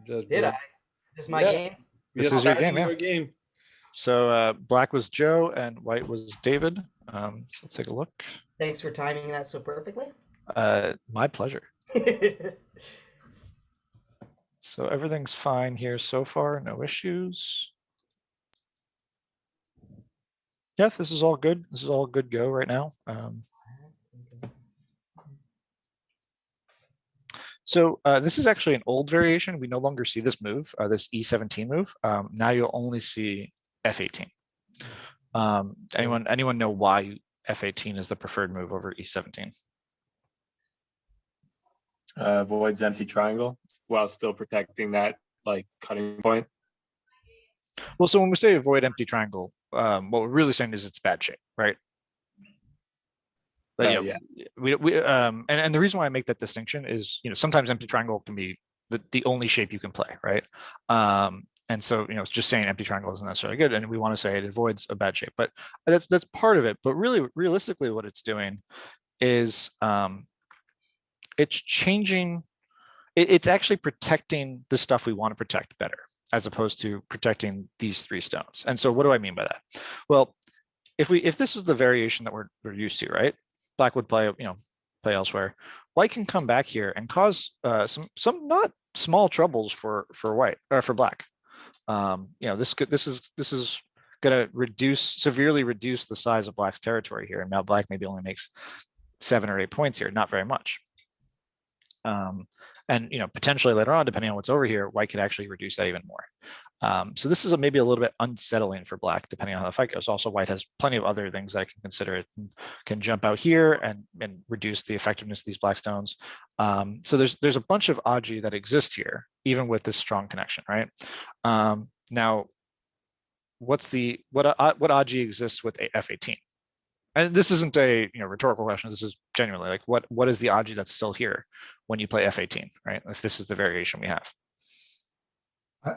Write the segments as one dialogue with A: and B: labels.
A: Did I? Is this my game?
B: This is your game,
C: Your game.
B: So black was Joe and white was David. So let's take a look.
A: Thanks for timing that so perfectly.
B: My pleasure. So everything's fine here so far, no issues. Yeah, this is all good. This is all good go right now. So this is actually an old variation. We no longer see this move, this E17 move. Now you'll only see F18. Anyone know why F18 is the preferred move over E17?
C: Avoids empty triangle while still protecting that like cutting point.
B: Well, so when we say avoid empty triangle, what we're really saying is it's bad shape, right? But yeah, and the reason why I make that distinction is, sometimes empty triangle can be the only shape you can play, right? And so, just saying empty triangle isn't necessarily good, and we want to say it avoids a bad shape, but that's part of it. But really, realistically, what it's doing is it's changing. It's actually protecting the stuff we want to protect better, as opposed to protecting these three stones. And so, what do I mean by that? Well, if this was the variation that we're used to, right? Black would play, play elsewhere. White can come back here and cause some not small troubles for white or for black. This is going to severely reduce the size of black's territory here, and now black maybe only makes 7 or 8 points here, not very much. And potentially later on, depending on what's over here, white could actually reduce that even more. So this is maybe a little bit unsettling for black, depending on how the fight goes. Also, white has plenty of other things that I can consider. It can jump out here and reduce the effectiveness of these black stones. So there's a bunch of agi that exist here, even with this strong connection, right? Now, what agi exists with a F18? And this isn't a rhetorical question. This is genuinely like what is the agi that's still here when you play F18, right? If this is the variation we have.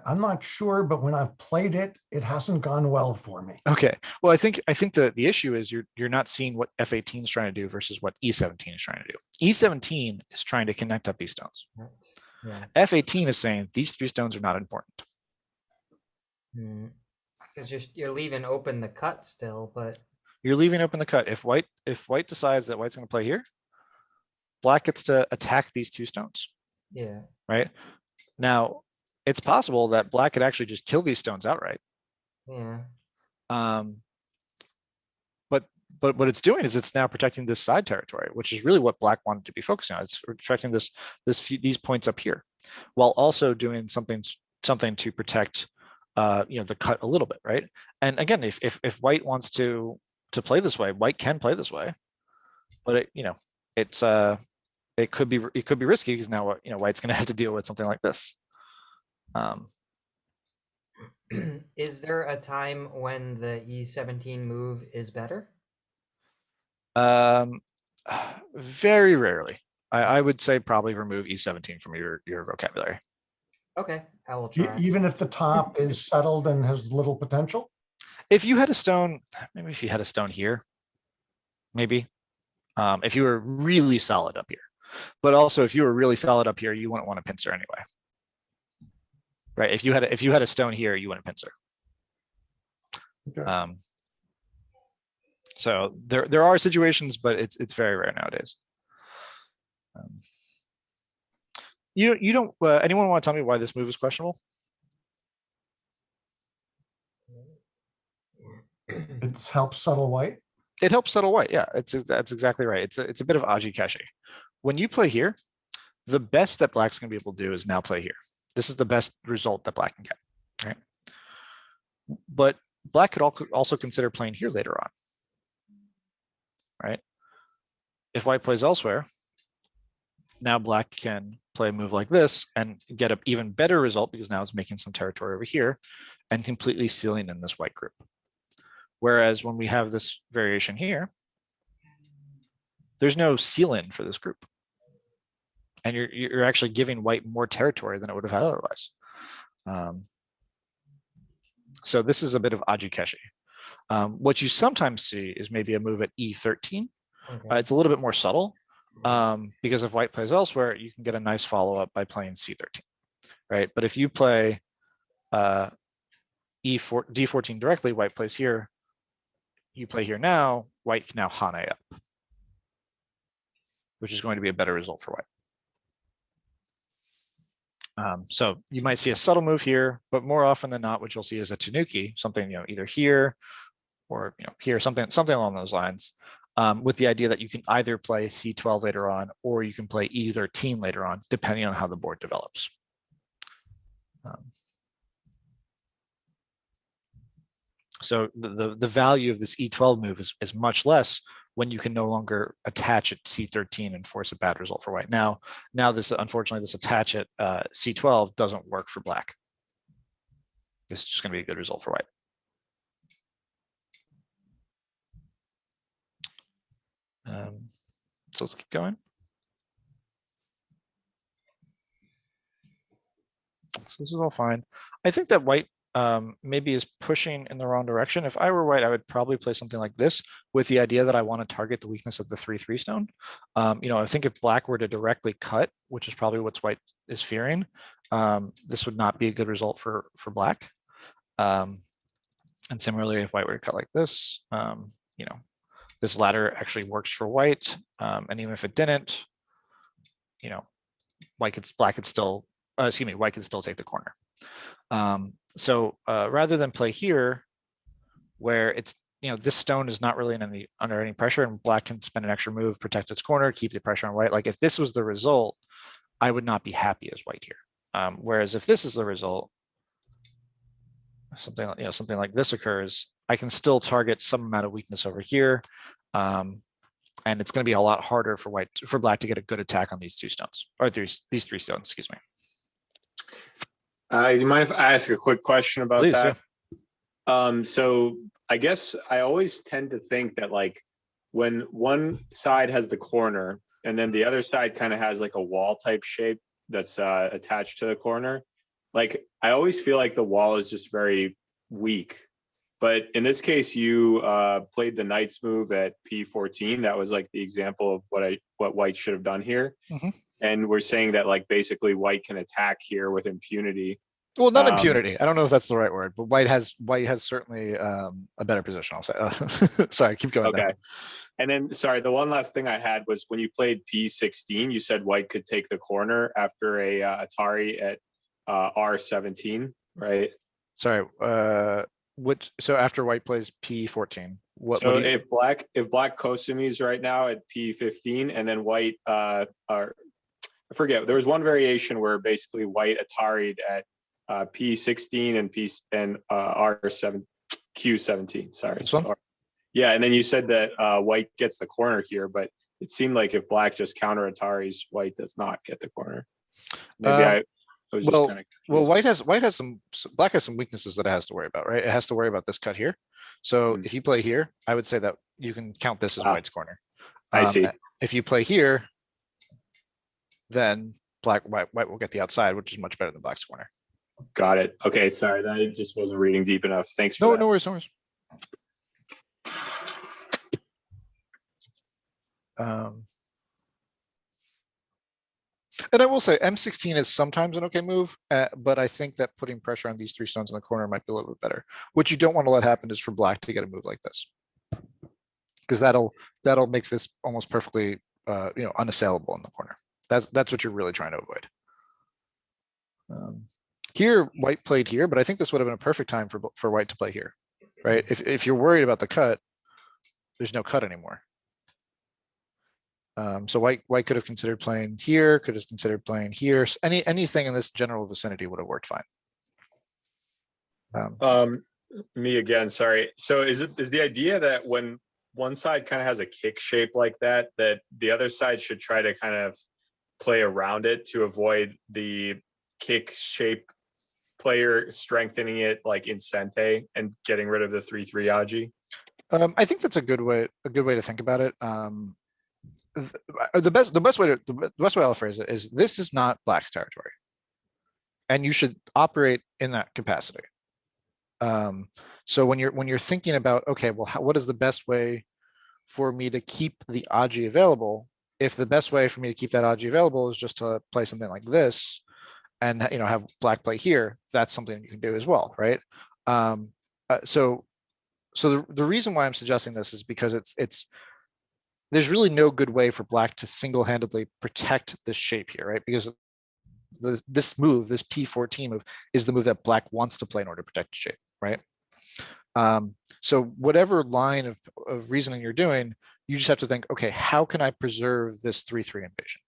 D: I'm not sure, but when I've played it, it hasn't gone well for me.
B: Okay. Well, I think the issue is you're not seeing what F18 is trying to do versus what E17 is trying to do. E17 is trying to connect up these stones. Yeah. F18 is saying these 3 stones are not important.
A: Because you're leaving open the cut still, but
B: you're leaving open the cut. If white decides that white's going to play here, black gets to attack these 2 stones.
A: Yeah.
B: Right. Now, it's possible that black could actually just kill these stones outright.
A: Yeah.
B: But what it's doing is it's now protecting this side territory, which is really what black wanted to be focusing on. It's protecting these points up here, while also doing something to protect the cut a little bit, right? And again, if white wants to play this way, white can play this way, but it could be risky because now white's going to have to deal with something like this.
A: Is there a time when the E17 move is better?
B: Very rarely. I would say probably remove E17 from your vocabulary.
A: Okay, I will try.
D: Even if the top is settled and has little potential?
B: If you had a stone, maybe if you had a stone here, maybe. If you were really solid up here. But also if you were really solid up here, you wouldn't want a pincer anyway. Right? If you had a stone here, you wouldn't pincer.
D: Okay.
B: So there are situations, but it's very rare nowadays. You don't. Anyone want to tell me why this move is questionable?
D: It helps settle white.
B: It helps settle white. Yeah, that's exactly right. It's a bit of agi kashi. When you play here, the best that black's going to be able to do is now play here. This is the best result that black can get, right? But black could also consider playing here later on, right? If white plays elsewhere, now black can play a move like this and get an even better result because now it's making some territory over here and completely sealing in this white group. Whereas when we have this variation here, there's no seal-in for this group. And you're actually giving white more territory than it would have had otherwise. So this is a bit of aji-keshi. What you sometimes see is maybe a move at E13. Okay. It's a little bit more subtle because if white plays elsewhere, you can get a nice follow-up by playing C13. right? But if you play D14 directly, white plays here, you play here now, white can now Hane up, which is going to be a better result for white. So you might see a subtle move here, but more often than not, what you'll see is a Tanuki, something, either here or here, something along those lines, with the idea that you can either play C12 later on, or you can play E13 later on, depending on how the board develops. So the value of this E12 move is much less when you can no longer attach at C13 and force a bad result for white. Now this, unfortunately, this attach at C12 doesn't work for black. This is just going to be a good result for white. So let's keep going. So this is all fine. I think that white maybe is pushing in the wrong direction. If I were white, I would probably play something like this with the idea that I want to target the weakness of the 3/3 stone. I think if black were to directly cut, which is probably what white is fearing, this would not be a good result for black. And similarly, if white were to cut like this, this ladder actually works for white. And even if it didn't, white could still take the corner. So rather than play here, where it's, this stone is not really under any pressure, and black can spend an extra move, protect its corner, keep the pressure on white. Like if this was the result, I would not be happy as white here. Whereas if this is the result, something like this occurs, I can still target some amount of weakness over here. And it's going to be a lot harder for black to get a good attack on these two stones, or these three stones, excuse me.
C: Do you mind if I ask a quick question about
B: Please,
C: that?
B: yeah.
C: So I guess I always tend to think that like when one side has the corner and then the other side kind of has like a wall type shape that's attached to the corner, like I always feel like the wall is just very weak. But in this case, you played the knight's move at P14. That was like the example of what white should have done here.
B: Mm-hmm.
C: And we're saying that like basically white can attack here with impunity.
B: Well, not impunity. I don't know if that's the right word, but white has certainly a better position, I'll say. Sorry, keep going.
C: Okay.
B: Now.
C: And then, sorry, the one last thing I had was when you played P16, you said white could take the corner after a Atari at R17, right?
B: Sorry. So after white plays P14,
C: if black Kosumis right now at P15, and then white I forget, there was one variation where basically white Atari'd at P16 and R7 Q17. Sorry.
B: This one?
C: Yeah, and then you said that white gets the corner here, but it seemed like if black just counter Ataris, white does not get the corner. Maybe I was just kind of confused.
B: Black has some weaknesses that it has to worry about, right? It has to worry about this cut here. So if you play here, I would say that you can count this as white's corner.
C: I see.
B: If you play here, then white will get the outside, which is much better than black's corner.
C: Got it. Okay, sorry, that I just wasn't reading deep enough. Thanks for that.
B: No worries. And I will say M16 is sometimes an okay move, but I think that putting pressure on these three stones in the corner might be a little bit better. What you don't want to let happen is for black to get a move like this, because that'll make this almost perfectly unassailable in the corner. That's what you're really trying to avoid. Here, white played here, but I think this would have been a perfect time for white to play here, right? If you're worried about the cut, there's no cut anymore. So white could have considered playing here, could have considered playing here. Anything in this general vicinity would have worked fine.
C: Me again, sorry. So is the idea that when one side kind of has a kick shape like that the other side should try to kind of play around it to avoid the kick shape player strengthening it like in Sente and getting rid of the 3/3 Aji?
B: I think that's a good way to think about it. The best way I'll phrase it is this is not black's territory, and you should operate in that capacity. So when you're thinking about, okay, well, what is the best way for me to keep the Aji available? If the best way for me to keep that Aji available is just to play something like this, and have black play here, that's something you can do as well, right? So the reason why I'm suggesting this is because there's really no good way for black to single-handedly protect this shape here, right? Because this move, this P14 move, is the move that black wants to play in order to protect the shape, right? So whatever line of reasoning you're doing, you just have to think, okay, how can I preserve this 3-3 invasion?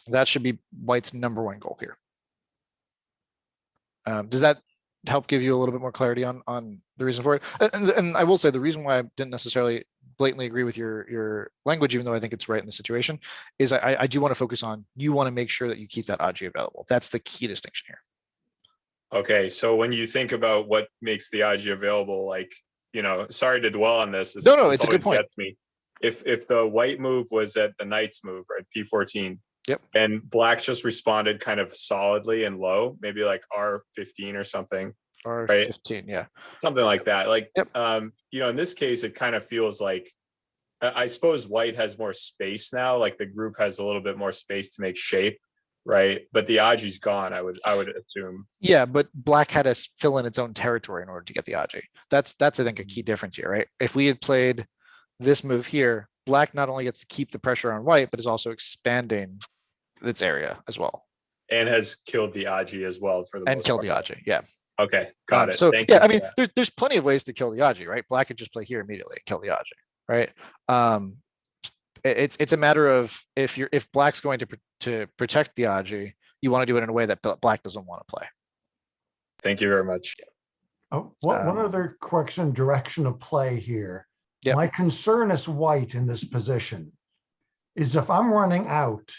B: That should be white's number one goal here. Does that help give you a little bit more clarity on the reason for it? And I will say the reason why I didn't necessarily blatantly agree with your language, even though I think it's right in the situation, is I do want to focus on, you want to make sure that you keep that AJI available. That's the key distinction here.
C: Okay, so when you think about what makes the AJI available, like, sorry to dwell on this.
B: No, it's a good point.
C: Me. If the white move was at the knight's move, right, P14,
B: yep,
C: and black just responded kind of solidly and low, maybe like R15 or something,
B: R15,
C: right?
B: yeah,
C: something like that. Like,
B: yep.
C: In this case, it kind of feels like, I suppose white has more space now. Like the group has a little bit more space to make shape, right? But the AJI's gone, I would assume.
B: Yeah, but black had to fill in its own territory in order to get the AJI. That's I think a key difference here, right? If we had played this move here, black not only gets to keep the pressure on white, but is also expanding its area as well.
C: And has killed the AJI as well for the
B: and
C: most
B: killed
C: part.
B: the AJI, yeah.
C: Okay, got it.
B: So
C: Thank
B: yeah,
C: you
B: I mean, there's plenty of ways to kill the AJI, right? Black could just play here immediately and kill the AJI, right? It's a matter of if black's going to protect the AJI, you want to do it in a way that black doesn't want to play.
C: Thank you very much.
D: Oh, one other correction, direction of play here.
B: Yep.
D: My concern as white in this position is if I'm running out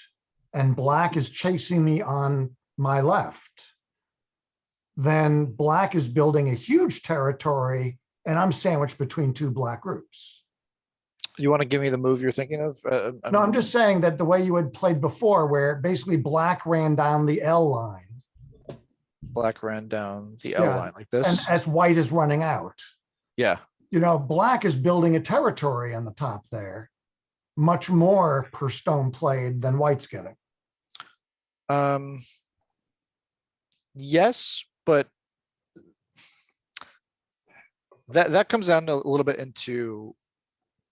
D: and black is chasing me on my left, then black is building a huge territory and I'm sandwiched between two black groups.
B: You want to give me the move you're thinking of?
D: No, I'm just saying that the way you had played before, where basically black ran down the L line.
B: Black ran down the L line like this.
D: And as white is running out.
B: Yeah.
D: Black is building a territory on the top there, much more per stone played than white's getting.
B: Yes, but that comes down a little bit into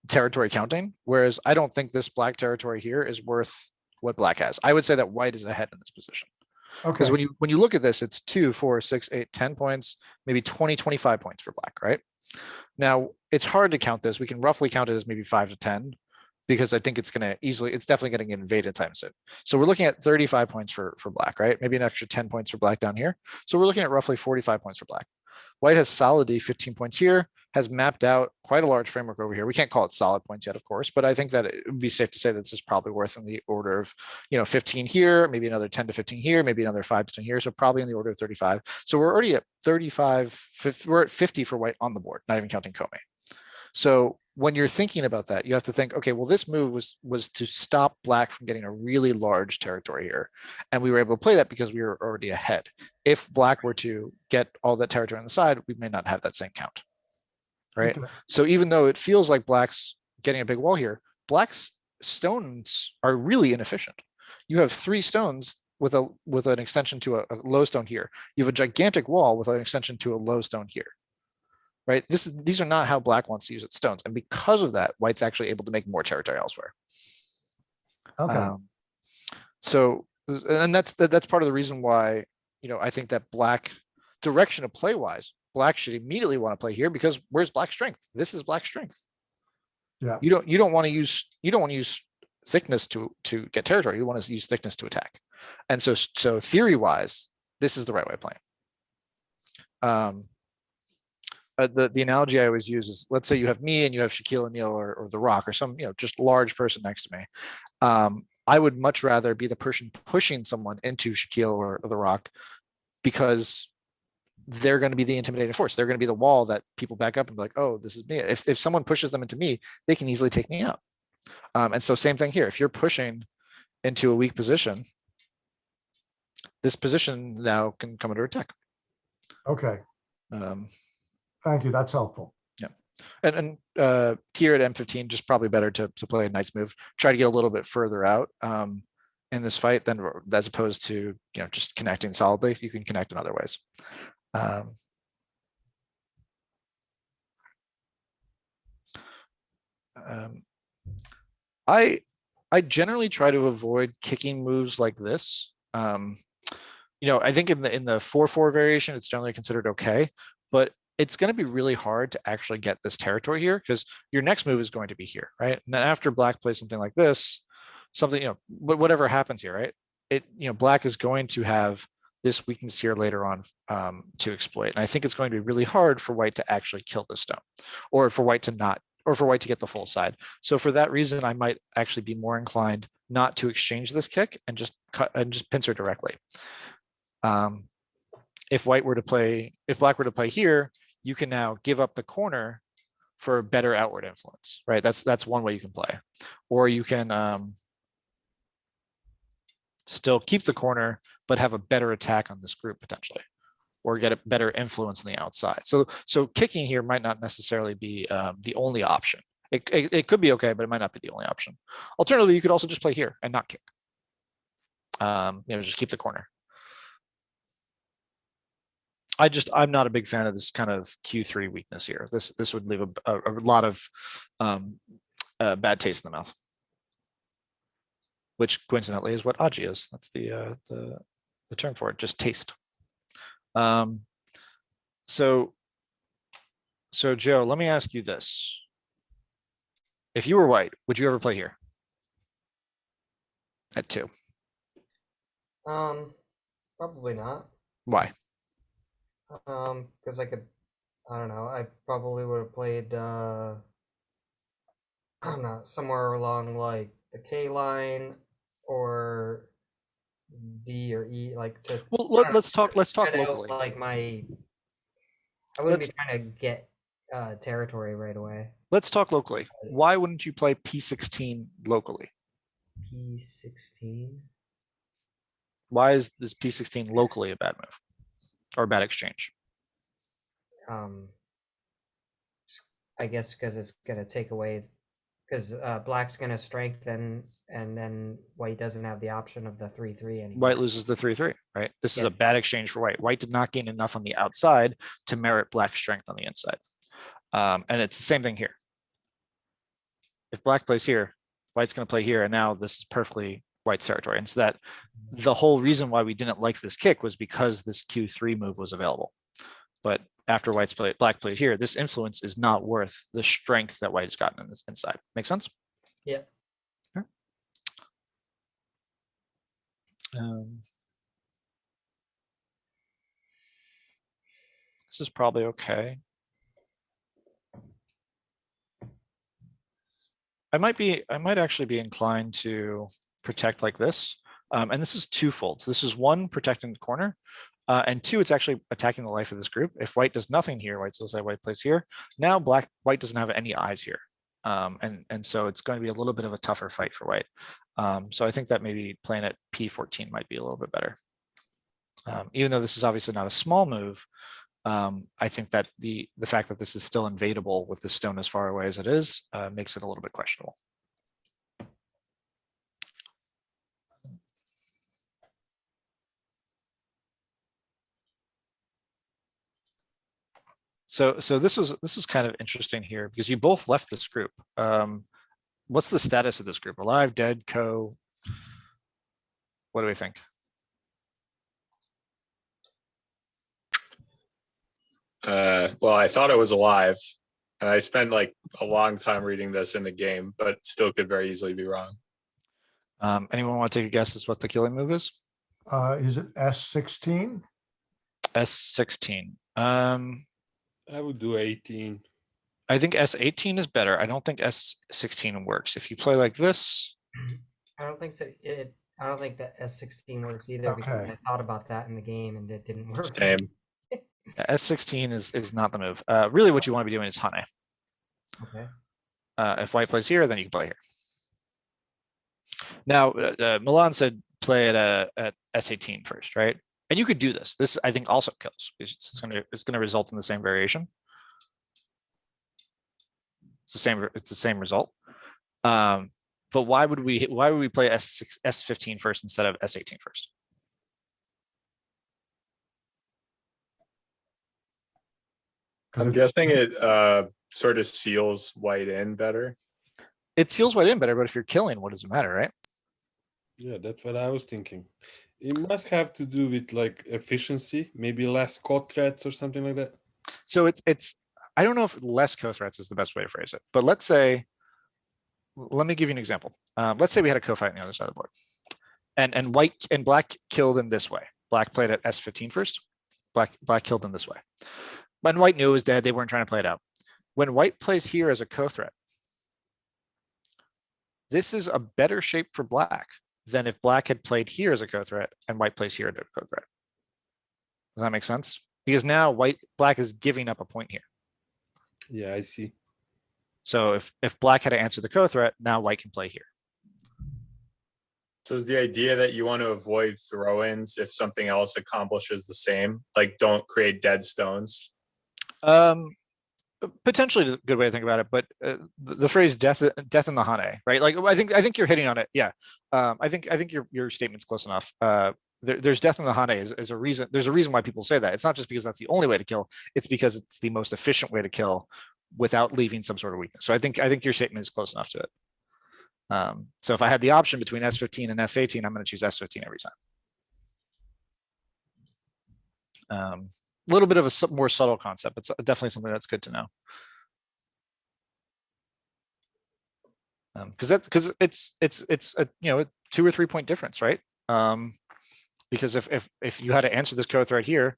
B: territory counting, whereas I don't think this black territory here is worth what black has. I would say that white is ahead in this position.
D: Okay.
B: Because when you look at this, it's 2, 4, 6, 8, 10 points, maybe 20, 25 points for black, right? Now, it's hard to count this. We can roughly count it as maybe 5 to 10, because I think it's definitely going to get invaded time soon. So we're looking at 35 points for black, right? Maybe an extra 10 points for black down here. So we're looking at roughly 45 points for black. White has solidly 15 points here, has mapped out quite a large framework over here. We can't call it solid points yet, of course, but I think that it would be safe to say that this is probably worth in the order of, 15 here, maybe another 10 to 15 here, maybe another 5 to 10 here. So probably in the order of 35. So we're already at 35, we're at 50 for white on the board, not even counting Kome. So when you're thinking about that, you have to think, okay, well, this move was to stop black from getting a really large territory here. And we were able to play that because we were already ahead. If black were to get all that territory on the side, we may not have that same count, right? Okay. So even though it feels like black's getting a big wall here, black's stones are really inefficient. You have 3 stones with an extension to a low stone here. You have a gigantic wall with an extension to a low stone here. Right, these are not how black wants to use its stones, and because of that, white's actually able to make more territory elsewhere.
D: Okay.
B: So, and that's part of the reason why I think that black direction of play wise, black should immediately want to play here, because where's black's strength? This is black's strength.
D: Yeah.
B: You don't want to use thickness to get territory. You want to use thickness to attack, and so theory wise, this is the right way of playing. The analogy I always use is, let's say you have me and you have Shaquille O'Neal or The Rock or some just large person next to me. I would much rather be the person pushing someone into Shaquille or The Rock, because they're going to be the intimidating force. They're going to be the wall that people back up and be like, oh, this is me. If someone pushes them into me, they can easily take me out. And so same thing here. If you're pushing into a weak position, this position now can come under attack.
D: Okay. Thank you. That's helpful.
B: Yeah. And here at M15, just probably better to play a knight's move. Try to get a little bit further out. in this fight than as opposed to, you know, just connecting solidly. You can connect in other ways. I generally try to avoid kicking moves like this. You know, I think in the 4/4 variation, it's generally considered okay, but it's going to be really hard to actually get this territory here because your next move is going to be here, right? And then after black plays something like this, something, you know, whatever happens here, right? It, you know, black is going to have this weakness here later on to exploit. And I think it's going to be really hard for white to actually kill this stone, or for white to not, or for white to get the full side. So for that reason, I might actually be more inclined not to exchange this kick and just cut and just pincer directly. If black were to play here, you can now give up the corner for better outward influence, right? That's one way you can play, or you can still keep the corner but have a better attack on this group potentially, or get a better influence on the outside. So kicking here might not necessarily be the only option. It could be okay, but it might not be the only option. Alternatively, you could also just play here and not kick. You know, just keep the corner. I'm not a big fan of this kind of Q3 weakness here. This would leave a lot of bad taste in the mouth, which coincidentally is what Aji is. That's the term for it, just taste. So Joe, let me ask you this. If you were white, would you ever play here? At 2?
A: Probably not.
B: Why?
A: Because I don't know, I probably would have played, I don't know, somewhere along like the K line or D or E, like to.
B: Well, let's talk locally.
A: Like I wouldn't be trying to get territory right away.
B: Let's talk locally. Why wouldn't you play P16 locally?
A: P16.
B: Why is this P16 locally a bad move or a bad exchange?
A: I guess because it's gonna take away, because black's gonna strengthen, and then white doesn't have the option of the 3/3 anymore.
B: White loses the 3/3, right? This is a bad exchange for white. White did not gain enough on the outside to merit black strength on the inside. And it's the same thing here. If black plays here, white's going to play here, and now this is perfectly white's territory. And so that the whole reason why we didn't like this kick was because this Q3 move was available. But after black played here, this influence is not worth the strength that white has gotten in this inside. Make sense?
A: Yeah.
B: Sure. This is probably okay. I might actually be inclined to protect like this. And this is twofold. So this is one, protecting the corner, and two, it's actually attacking the life of this group. If white does nothing here, white plays here. Now white doesn't have any eyes here. And so it's going to be a little bit of a tougher fight for white. So I think that maybe playing at P14 might be a little bit better. Even though this is obviously not a small move, I think that the fact that this is still invadable with the stone as far away as it is makes it a little bit questionable. So this was kind of interesting here because you both left this group. What's the status of this group? Alive, dead, co? What do we think?
C: Well, I thought it was alive, and I spent like a long time reading this in the game, but still could very easily be wrong.
B: Anyone want to take a guess as what the killing move is?
D: Is it S16?
B: S16.
E: I would do 18.
B: I think S18 is better. I don't think S16 works. If you play like this,
A: I don't think so. I don't think that S16 works either because I thought about that in the game and it didn't work.
C: Same.
B: S16 is not the move. Really, what you want to be doing is Hane.
A: Okay.
B: If white plays here, then you can play here. Now, Milan said play at S18 first, right? And you could do this. This I think also kills. It's gonna result in the same variation. It's the same result. But why would we play S6, S15 first instead of S18 first?
C: I'm guessing it sort of seals white in better.
B: It seals white in better, but if you're killing, what does it matter, right?
E: Yeah, that's what I was thinking. It must have to do with like efficiency, maybe less caught threats or something like that.
B: So it's I don't know if less co-threats is the best way to phrase it, but let's say, let me give you an example. Let's say we had a co-fight on the other side of the board, and white and black killed in this way. Black played at S15 first. Black killed in this way. When white knew it was dead, they weren't trying to play it out. When white plays here as a co-threat, this is a better shape for black than if black had played here as a co-threat and white plays here as a co-threat. Does that make sense? Because now black is giving up a point here.
E: Yeah, I see.
B: So if black had to answer the co-threat, now white can play here.
C: So is the idea that you want to avoid throw-ins if something else accomplishes the same, like don't create dead stones?
B: Potentially a good way to think about it, but the phrase "death in the Hane," right? Like I think you're hitting on it. Yeah, I think your statement's close enough. There's death in the Hane is a reason. There's a reason why people say that. It's not just because that's the only way to kill. It's because it's the most efficient way to kill without leaving some sort of weakness. So I think your statement is close enough to it. So if I had the option between S15 and S18, I'm going to choose S15 every time. A little bit of a more subtle concept, but definitely something that's good to know. Because it's a 2 or 3 point difference, right? Because if you had to answer this co-threat here,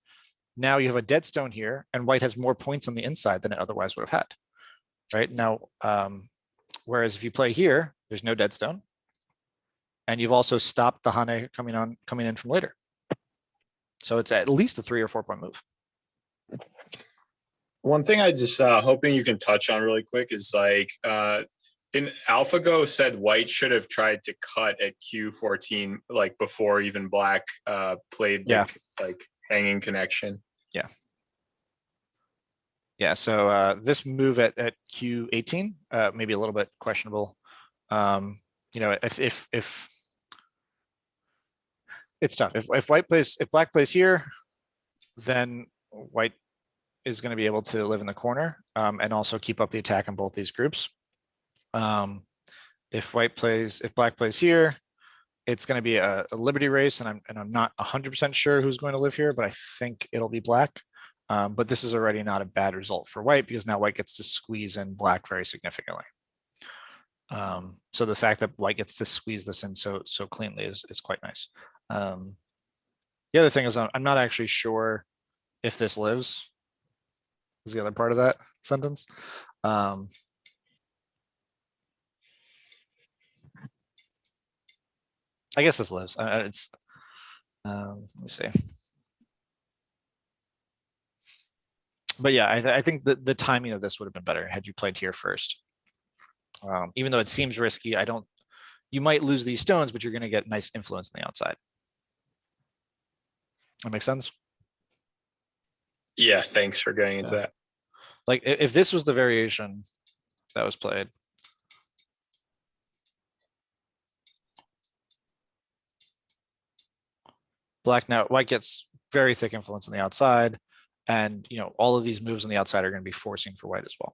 B: now you have a dead stone here, and white has more points on the inside than it otherwise would have had, right? Now, whereas if you play here, there's no dead stone, and you've also stopped the Hane coming in from later. So it's at least a 3 or 4 point move.
C: One thing I just hoping you can touch on really quick is like in AlphaGo said white should have tried to cut at Q14 like before even black played like hanging connection.
B: Yeah, so this move at Q18 maybe a little bit questionable. If it's tough. If black plays here, then white is going to be able to live in the corner and also keep up the attack in both these groups. If black plays here, it's going to be a liberty race, and I'm not 100% sure who's going to live here, but I think it'll be black. But this is already not a bad result for white because now white gets to squeeze in black very significantly. So the fact that white gets to squeeze this in so cleanly is quite nice. The other thing is I'm not actually sure if this lives. Is the other part of that sentence. I guess this lives. It's let me see. But yeah, I think that the timing of this would have been better had you played here first. Even though it seems risky, you might lose these stones, but you're going to get nice influence on the outside. That makes sense?
C: Yeah, thanks for going into that.
B: Like if this was the variation that was played. White gets very thick influence on the outside, and all of these moves on the outside are going to be forcing for white as well.